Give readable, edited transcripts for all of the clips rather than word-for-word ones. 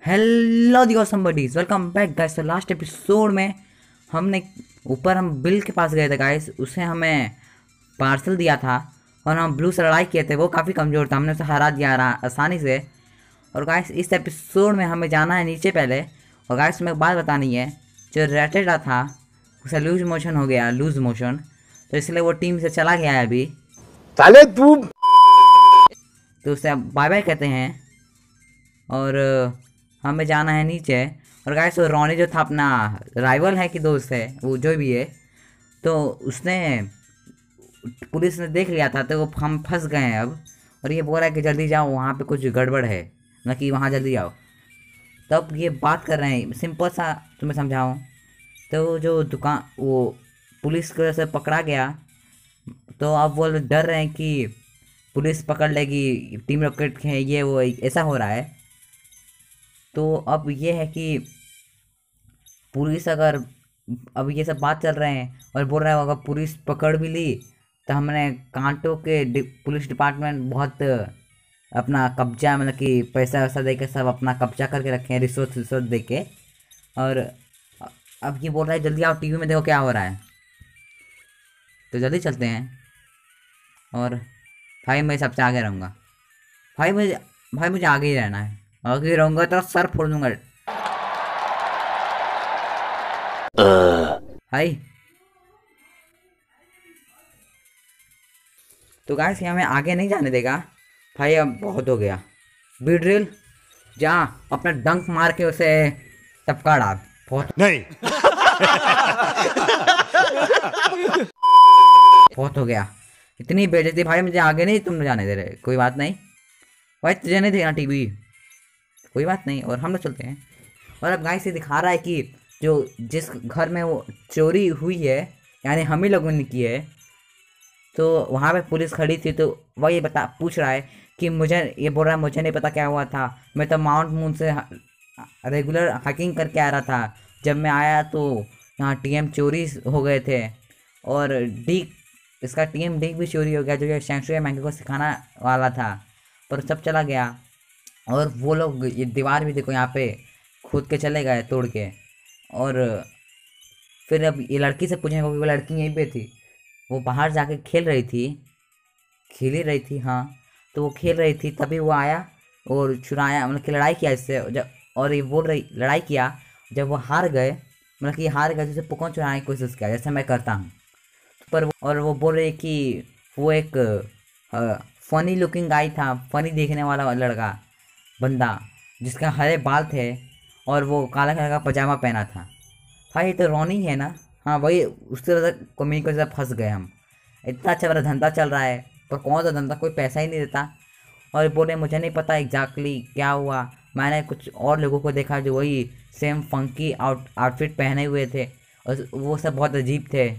Hello दी somebody's, welcome back guys. तो last episode में हमने हम बिल के पास गए थे गाइस। उसे हमें पार्सल दिया था और हम ब्लू से लड़ाई किए थे। वो काफ़ी कमज़ोर था, हमने उसे हरा दिया आसानी से। और गाइस इस एपिसोड में हमें जाना है नीचे पहले। और गाइस में एक बात बतानी है, जो रेटेडा था उसे लूज मोशन हो गया, लूज मोशन, तो इसलिए वो टीम से चला गया है अभी। साले तू तो उसे बाय बाय कहते हैं और हमें जाना है नीचे। और गाइस वो रोनी जो था अपना राइवल है कि दोस्त है, वो जो भी है, तो उसने पुलिस ने देख लिया था, तो वो हम फंस गए हैं अब। और ये बोल रहा है कि जल्दी जाओ, वहाँ पे कुछ गड़बड़ है ना, कि वहाँ जल्दी आओ। तब ये बात कर रहे हैं, सिंपल सा तुम्हें समझाऊँ तो जो दुकान वो पुलिस की वजह से पकड़ा गया, तो अब वो डर रहे हैं कि पुलिस पकड़ लेगी, टीम रॉकेट है ये वो, ऐसा हो रहा है। तो अब ये है कि पुलिस अगर अब ये सब बात चल रहे हैं और बोल रहा है अगर पुलिस पकड़ भी ली तो हमने कांटो के पुलिस डिपार्टमेंट बहुत अपना कब्जा, मतलब कि पैसा वैसा दे के सब अपना कब्जा करके रखे हैं, रिश्वत दे के। और अब ये बोल रहा है जल्दी आओ, टीवी में देखो क्या हो रहा है। तो जल्दी चलते हैं। और भाई मैं सबसे आगे रहूँगा। भाई मुझे आगे ही रहना है, आगे ही रहूँगा तो सर फोड़ दूंगा भाई। तो गाइस ये हमें आगे नहीं जाने देगा भाई, अब बहुत हो गया। बीड्रिल जा, अपना डंक मार के उसे टपका डाल। बहुत नहीं। बहुत हो गया, इतनी बेइज्जती भाई, मुझे आगे नहीं तुम जाने दे रहे। कोई बात नहीं भाई, तुझे नहीं देखना टीवी, कोई बात नहीं। और हम लोग चलते हैं। और अब गाइस ये दिखा रहा है कि जो जिस घर में वो चोरी हुई है, यानी हम ही लोगों ने की है, तो वहाँ पे पुलिस खड़ी थी। तो वह ये पूछ रहा है कि मुझे, ये बोल रहा है मुझे नहीं पता क्या हुआ था, मैं तो माउंट मून से रेगुलर हाइकिंग करके आ रहा था। जब मैं आया तो यहाँ टीएम चोरी हो गए थे, और डी इसका टीएम डी भी चोरी हो गया, जो कि शैंक्शुए मैंगे को सिखाना वाला था, पर सब चला गया। और वो लोग ये दीवार भी देखो यहाँ पे खोद के चले गए तोड़ के। और फिर अब ये लड़की से पूछेंगे क्योंकि वो लड़की यहीं पे थी, वो बाहर जाके खेल रही थी, खेल ही रही थी हाँ। तो वो खेल रही थी, तभी वो आया और चुराया, मतलब कि लड़ाई किया इससे। जब और ये बोल रही लड़ाई किया, जब वो हार गए, मतलब कि हार गए, जैसे पकौन चुराने की कोशिश किया जैसे मैं करता हूँ। पर और वो बोल रही कि वो एक फनी लुकिंग गाय था, फनी देखने वाला लड़का बंदा, जिसका हरे बाल थे और वो काला कलर का पजामा पहना था। भाई ये तो रोनी है ना? हाँ वही, उससे ज़्यादा कमीनी को ज़्यादा फंस गए हम। इतना अच्छा मेरा धंधा चल रहा है, पर कौन सा धंधा, कोई पैसा ही नहीं देता। और बोले मुझे नहीं पता एग्जैक्टली क्या हुआ, मैंने कुछ और लोगों को देखा जो वही सेम फंकी आउटफिट पहने हुए थे, और वो सब बहुत अजीब थे।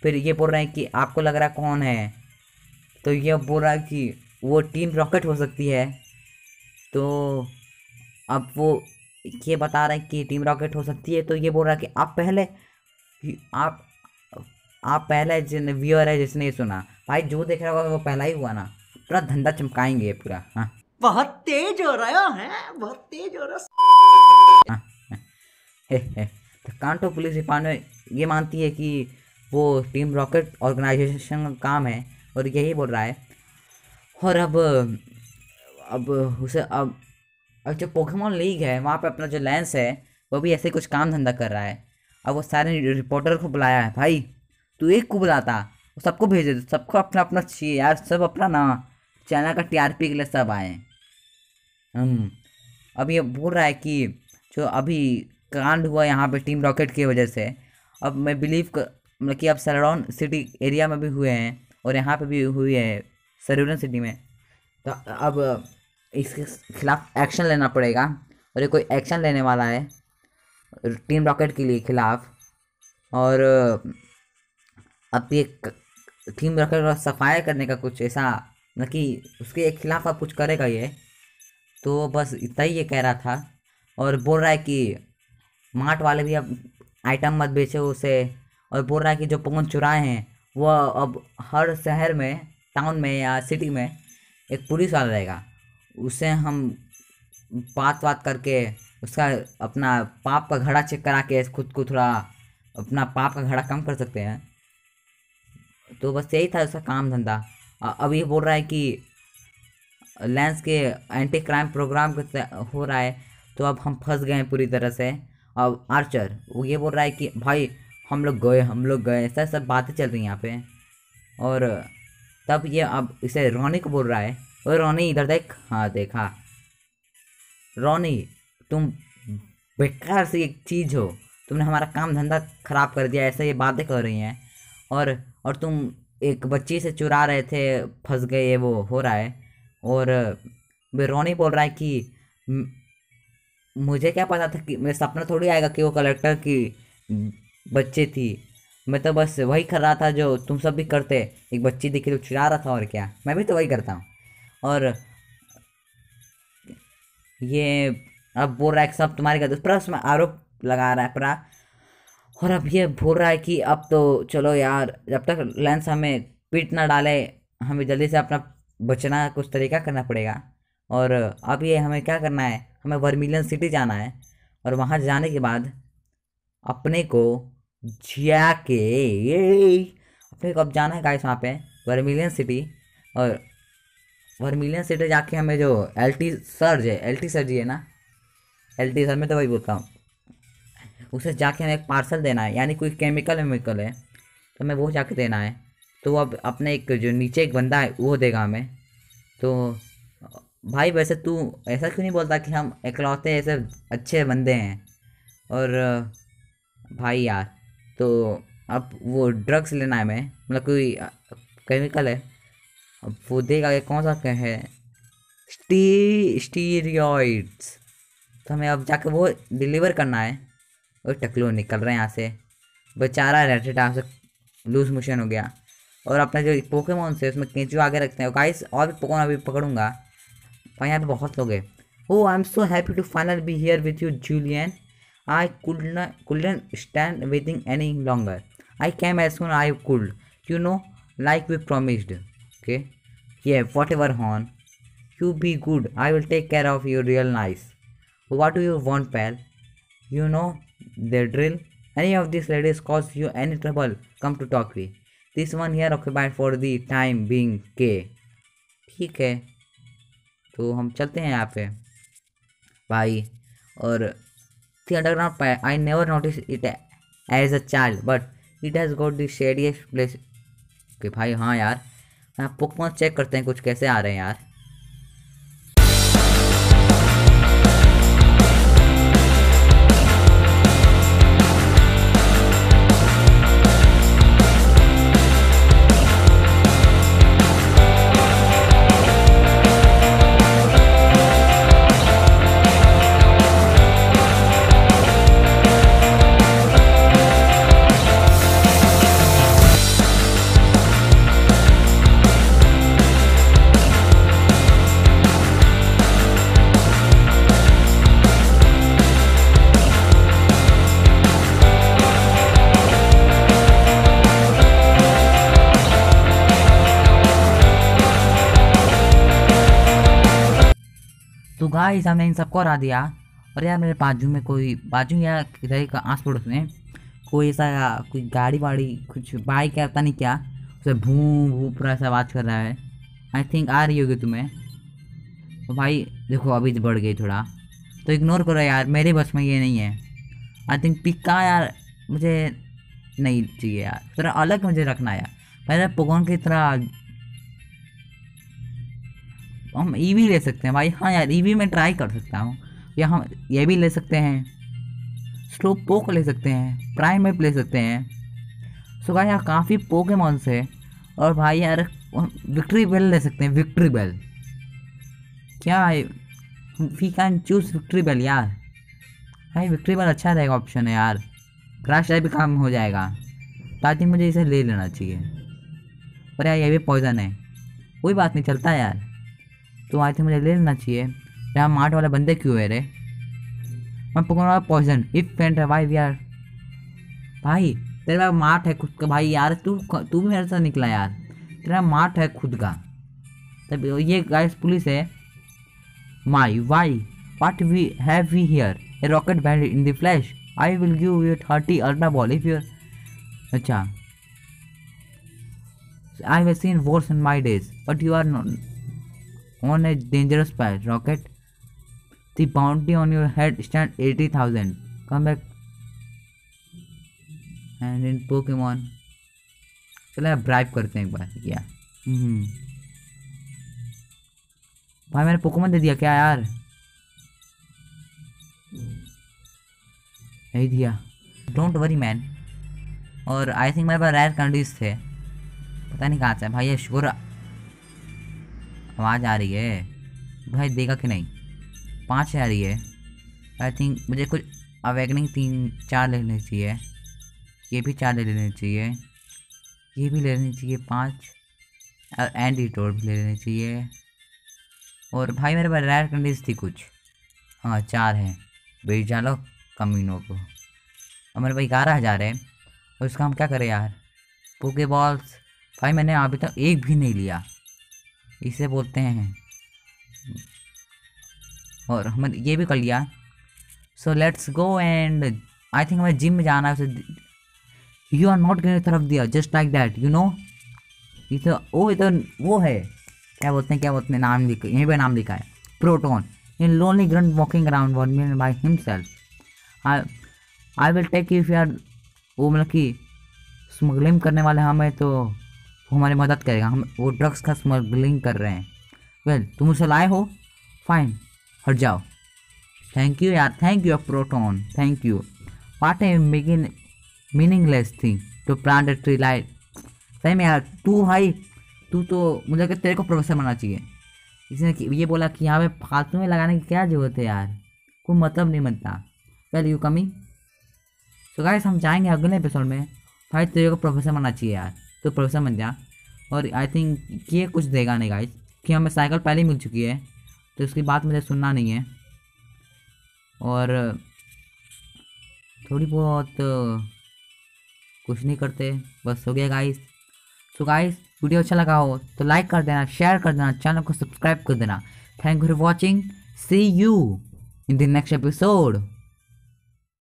फिर ये बोल रहे हैं कि आपको लग रहा है कौन है, तो ये बोल रहा है कि वो टीम रॉकेट हो सकती है। तो अब वो ये बता रहे हैं कि टीम रॉकेट हो सकती है, तो ये बोल रहा है कि आप आप पहले जिन व्यूअर है जिसने ये सुना। भाई जो देख रहा होगा वो पहला ही हुआ ना, पूरा धंधा चमकाएंगे पूरा। हाँ बहुत तेज हो रहा है, बहुत तेज हो रहा हाँ हे। तो कांटो पुलिस डिपार्टमेंट ये मानती है कि वो टीम रॉकेट ऑर्गेनाइजेशन का काम है, और यही बोल रहा है। और अब उसे अब जो पोकेमॉन लीग है वहाँ पे अपना जो लेंस है वो भी ऐसे कुछ काम धंधा कर रहा है। अब वो सारे रिपोर्टर को बुलाया है। भाई तू एक को बुलाता, सबको भेज दे, सबको अपना अपना चाहिए यार, सब अपना ना चैनल का टीआरपी के लिए सब आए। अब ये बोल रहा है कि जो अभी कांड हुआ यहाँ पे टीम रॉकेट की वजह से, अब मैं बिलीव कर, मतलब कि अब सराउंड सिटी एरिया में भी हुए हैं और यहाँ पे भी हुई है सरूरन सिटी में। तो अब इसके खिलाफ एक्शन लेना पड़ेगा, और ये कोई एक्शन लेने वाला है टीम रॉकेट के लिए खिलाफ। और अब ये टीम रॉकेट का सफाया करने का कुछ ऐसा, मतलब कि उसके खिलाफ अब कुछ करेगा ये। तो बस इतना ही ये कह रहा था। और बोल रहा है कि मार्ट वाले भी अब आइटम मत बेचो उसे। और बोल रहा है कि जो पोकेमॉन चुराए हैं वो अब हर शहर में, टाउन में या सिटी में एक पुलिस वाला रहेगा, उसे हम बात करके उसका अपना पाप का घड़ा चेक करा के खुद को थोड़ा अपना पाप का घड़ा कम कर सकते हैं। तो बस यही था उसका काम धंधा। अब ये बोल रहा है कि लेंस के एंटी क्राइम प्रोग्राम हो रहा है, तो अब हम फंस गए हैं पूरी तरह से। अब आर्चर वो ये बोल रहा है कि भाई हम लोग गए ऐसा सब बातें चल रही हैं यहाँ पे। और तब ये अब इसे रोनी को बोल रहा है, ओए रोनी इधर देख। हाँ देखा। रोनी तुम बेकार सी एक चीज़ हो, तुमने हमारा काम धंधा खराब कर दिया, ऐसे ये बातें कर रही हैं। और तुम एक बच्ची से चुरा रहे थे, फंस गए, ये वो हो रहा है। और रोनी बोल रहा है कि मुझे क्या पता था कि मेरे सपना थोड़ी आएगा कि वो कलेक्टर की बच्ची थी। मैं तो बस वही कर रहा था जो तुम सब भी करते, एक बच्ची दिखी तो चुरा रहा था, और क्या, मैं भी तो वही करता हूँ। और ये अब बोल रहा है कि सब तुम्हारी गलती, पर उसमें आरोप लगा रहा है पूरा। और अब ये बोल रहा है कि अब तो चलो यार, जब तक लेंस हमें पीट ना डाले, हमें जल्दी से अपना बचना कुछ तरीका करना पड़ेगा। और अब ये हमें क्या करना है, हमें वर्मिलियन सिटी जाना है। और वहाँ जाने के बाद अपने को अब जाना है गाइस वहाँ पे वर्मिलियन सिटी। और वर्मिलियन सिटी जाके हमें जो एलटी सर जी है ना, एलटी सर, मैं तो वही बोलता हूँ, उसे जाके हमें एक पार्सल देना है, यानी कोई केमिकल है तो हमें वो जाके देना है। तो अब अपने एक जो नीचे एक बंदा है वो देगा हमें। तो भाई वैसे तू ऐसा क्यों नहीं बोलता कि हम इकलौते ऐसे अच्छे बंदे हैं। और भाई यार, तो अब वो ड्रग्स लेना है हमें, मतलब कोई केमिकल है, अब वो देगा कि कौन सा क्या है, स्टीरियॉइड्स। तो हमें अब जाके वो डिलीवर करना है। और टकलो निकल रहे हैं यहाँ से, बेचारा रेटेटा से लूज मोशन हो गया। और अपना जो पोकेमॉन से उसमें केंचू आगे रखते हैं गाइस, और भी पोकेमॉन अभी पकड़ूंगा भाई, यहाँ पे बहुत लोग हैं। Oh I am so happy to finally be here with you Julian, I couldn't stand waiting any longer. I came as soon as I could, you know, like we promised. Okay, yeah, whatever hon, you be good, I will take care of you real nice. What do you want, pal? You know the drill. Any of these ladies cause you any trouble, come to talk with. This one here occupied for the time being के। ठीक है, तो हम चलते हैं यहाँ पे भाई। और the underground pipe, I never noticed it as a child, but it has got the shadiest place. कि भाई हाँ यार, हाँ पोकेमॉन चेक करते हैं कुछ कैसे आ रहे हैं यार। तो गाइस हमने इन सबको हरा दिया। और यार मेरे बाजू या इधर का आस पड़ोस में कोई ऐसा कोई गाड़ी वाड़ी कुछ बाइक है, पता नहीं क्या, उसे भूं भूं पूरा ऐसा आवाज़ कर रहा है। आई थिंक आ रही होगी तुम्हें। तो भाई देखो अभी बढ़ गई थोड़ा, तो इग्नोर करो यार, मेरे बस में ये नहीं है। आई थिंक पिक्का यार मुझे नहीं चाहिए यार, थोड़ा अलग मुझे रखना यार। पहले पोकेमॉन की तरह हम ईवी ले सकते हैं भाई। हाँ यार ईवी में ट्राई कर सकता हूँ, या हम ये भी ले सकते हैं, स्लो पोक ले सकते हैं, प्राइमेप ले सकते हैं। सो भाई यार काफ़ी पोकेमॉन्स है। और भाई यार विक्ट्री बेल ले सकते हैं, विक्ट्री बेल क्या है, we can choose victory bell यार। भाई विक्ट्री बेल अच्छा रहेगा ऑप्शन है यार, क्रैश टाइप भी काम हो जाएगा। तो आई थिंक मुझे इसे ले लेना चाहिए। पर यार ये भी पॉइजन है, कोई बात नहीं, चलता है यार। तो आई थिंक मुझे ले लेना चाहिए। यहाँ मार्ट वाले बंदे क्यों है रे, मैं पकड़ा पॉइजन इफ पेंट है भाई यार। भाई तेरे पास मार्ट है खुद का भाई यार, तू भी मेरे साथ निकला यार, तेरा मार्ट है खुद का। तब ये गाइस पुलिस है। My why what we have we here, a rocket band in the flash, I will give you 30 ultra ball if you're. अच्छा, I have seen worse in my days but you are on a dangerous path rocket, the bounty on your head stand 80,000, come back and in Pokemon. चलो bribe करते हैं एक बार क्या। भाई मैंने Pokemon दे दिया क्या यार, नहीं दिया, डोंट वरी मैन। और आई थिंक मेरे पास रेयर कैंडीज थे, पता नहीं कहाँ से भाई। ये शोर आवाज़ आ रही है भाई, देगा कि नहीं। 5 आ रही है आई थिंक। मुझे कुछ अवेकनिंग 3-4 ले लेनी चाहिए, ये भी 4 ले लेनी चाहिए, ये भी ले लेनी चाहिए 5, और एंटीटोड भी ले लेनी चाहिए। और भाई मेरे पास रेयर कैंडीज थी कुछ, हाँ 4 हैं, बेच डालो कमीनों को। और मेरे भाई 11,000 है, और इसका हम क्या करें यार। पोके बॉल्स भाई मैंने अभी तक एक भी नहीं लिया, इसे बोलते हैं। और हमने ये भी कर लिया। So let's go and I think हमें जिम में जाना है। यू आर नॉट गेटिंग तरफ दिया just like that you know. ये तो वो है, क्या बोलते हैं नाम लिखा, यहीं पे नाम लिखा है, proton in lonely grunt walking around one minute by himself. I will take if यार, वो मतलब कि स्मगलिंग करने वाले हमें, तो वो हमारी मदद करेगा। हम वो ड्रग्स का स्मगलिंग कर रहे हैं। वेल तुम उसे लाए हो, फाइन, हट जाओ। थैंक यू यार, thank you proton, thank you. What a meaningless thing to plant a tree light. सही में यार, तू भाई तू तो मुझे लगता है तेरे को प्रोफेसर बनना चाहिए। इसने ये बोला कि यहाँ पे फालतू में लगाने की क्या जरूरत है यार, कोई मतलब नहीं बनता। Well you coming. So guys हम जाएंगे अगले एपिसोड में। भाई तेरे को प्रोफेसर बनना चाहिए यार, तो प्रोफेसर बन जा। और आई थिंक ये कुछ देगा नहीं गाइस, कि हमें साइकिल पहले ही मिल चुकी है, तो उसकी बात मुझे सुनना नहीं है। और थोड़ी बहुत कुछ नहीं करते, बस हो गया गाइस। तो गाइस वीडियो अच्छा लगा हो तो लाइक कर देना, शेयर कर देना, चैनल को सब्सक्राइब कर देना। Thank you for watching, see you in the next episode.